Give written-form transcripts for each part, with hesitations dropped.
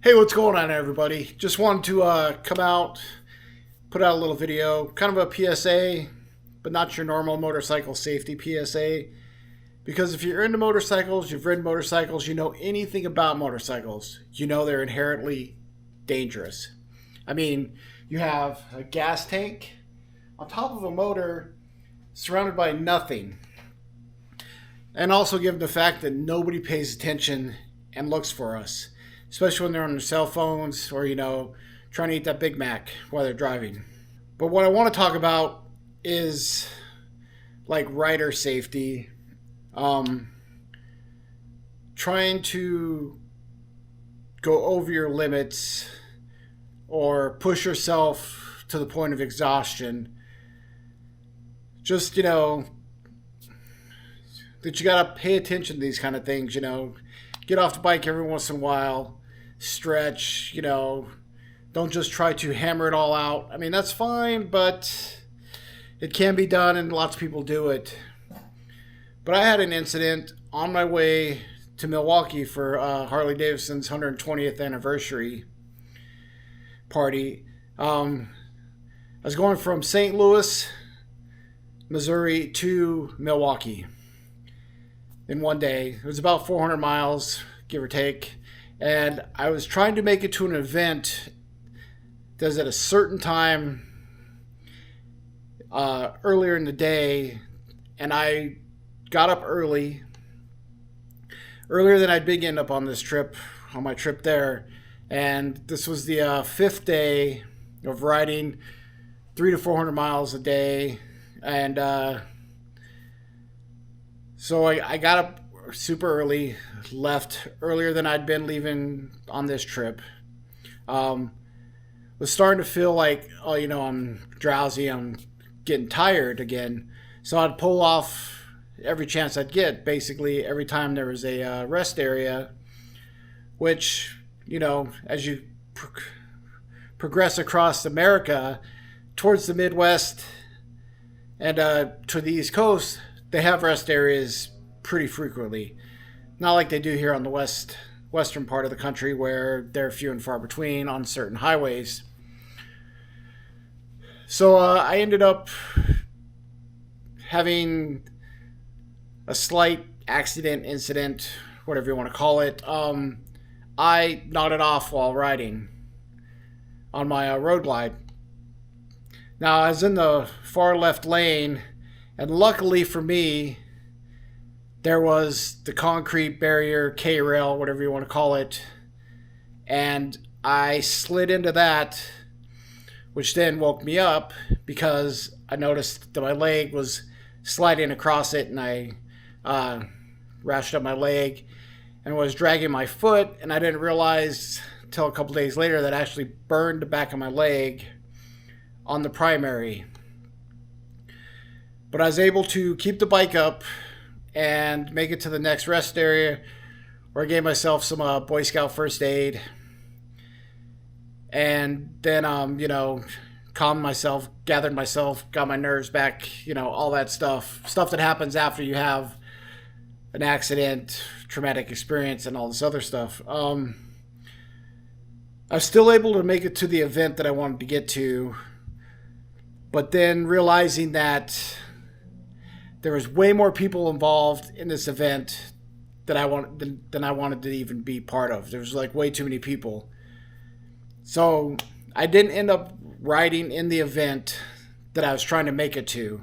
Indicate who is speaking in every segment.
Speaker 1: Hey, what's going on, everybody? Just wanted to come out, put out a little video, kind of a PSA, but not your normal motorcycle safety PSA. Because if you're into motorcycles, you've ridden motorcycles, you know anything about motorcycles, you know they're inherently dangerous. I mean, you have a gas tank on top of a motor surrounded by nothing. And also given the fact that nobody pays attention and looks for us, especially when they're on their cell phones or, trying to eat that Big Mac while they're driving. But what I want to talk about is like rider safety, trying to go over your limits or push yourself to the point of exhaustion. Just, that you got to pay attention to these kind of things, get off the bike every once in a while, stretch, don't just try to hammer it all out. I mean, that's fine, but it can be done and lots of people do it. But I had an incident on my way to Milwaukee for Harley Davidson's 120th anniversary party. I was going from St. Louis, Missouri to Milwaukee in one day. It was about 400 miles, give or take. And I was trying to make it to an event that was at a certain time earlier in the day. And I got up earlier than I'd been getting up on this trip, on my trip there. And this was the fifth day of riding 300 to 400 miles a day. And so I got up super early, left earlier than I'd been leaving on this trip. Was starting to feel like, I'm drowsy, I'm getting tired again. So I'd pull off every chance I'd get, basically every time there was a rest area, which, as you progress across America towards the Midwest and to the East Coast, they have rest areas pretty frequently. Not like they do here on the western part of the country where they're few and far between on certain highways. So I ended up having a slight incident, whatever you want to call it. I nodded off while riding on my road glide. Now, I was in the far left lane, and luckily for me, there was the concrete barrier, K-rail, whatever you want to call it, and I slid into that, which then woke me up because I noticed that my leg was sliding across it, and I rashed up my leg and was dragging my foot, and I didn't realize until a couple days later that I actually burned the back of my leg on the primary. But I was able to keep the bike up and make it to the next rest area where I gave myself some Boy Scout first aid. And then, calmed myself, gathered myself, got my nerves back, all that stuff. Stuff that happens after you have an accident, traumatic experience, and all this other stuff. I was still able to make it to the event that I wanted to get to. But then realizing that there was way more people involved in this event than I wanted to even be part of. There was like way too many people. So I didn't end up riding in the event that I was trying to make it to.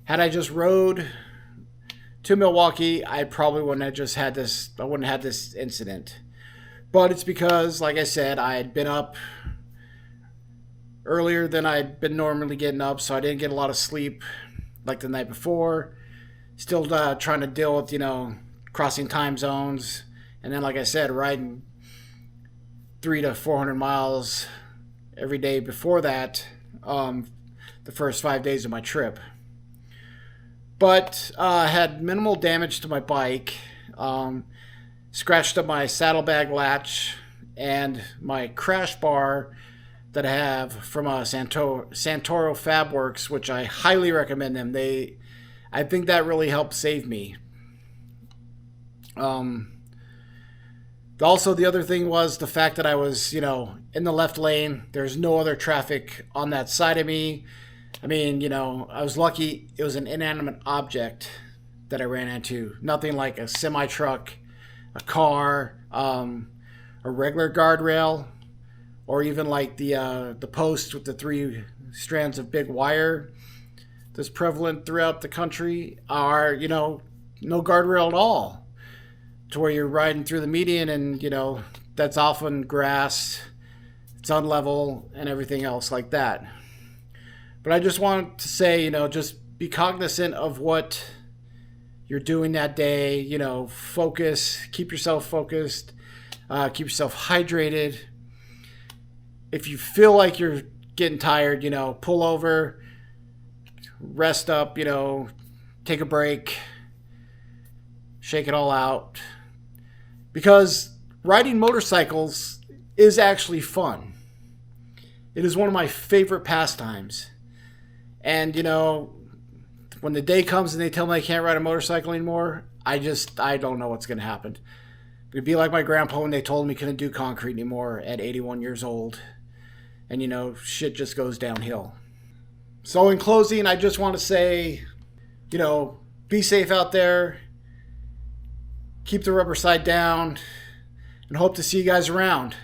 Speaker 1: Had I just rode to Milwaukee, I probably wouldn't have just had this. I wouldn't have had this incident. But it's because, like I said, I had been up earlier than I'd been normally getting up, so I didn't get a lot of sleep like the night before. Still trying to deal with, crossing time zones. And then, like I said, riding 300 to 400 miles every day before that, the first 5 days of my trip. But I had minimal damage to my bike. Scratched up my saddlebag latch and my crash bar that I have from Santoro Fabworks, which I highly recommend them. I think that really helped save me. Also, the other thing was the fact that I was, in the left lane. There's no other traffic on that side of me. I mean, I was lucky it was an inanimate object that I ran into. Nothing like a semi truck, a car, a regular guardrail, or even like the post with the three strands of big wire that's prevalent throughout the country, are no guardrail at all, to where you're riding through the median and that's often grass, it's unlevel and everything else like that. But I just want to say, just be cognizant of what you're doing that day. Focus, keep yourself focused, keep yourself hydrated. If you feel like you're getting tired, pull over, rest up, take a break, shake it all out. Because riding motorcycles is actually fun. It is one of my favorite pastimes. And, when the day comes and they tell me I can't ride a motorcycle anymore, I don't know what's going to happen. It'd be like my grandpa when they told me he couldn't do concrete anymore at 81 years old. And, shit just goes downhill. So in closing, I just want to say, be safe out there. Keep the rubber side down. And hope to see you guys around.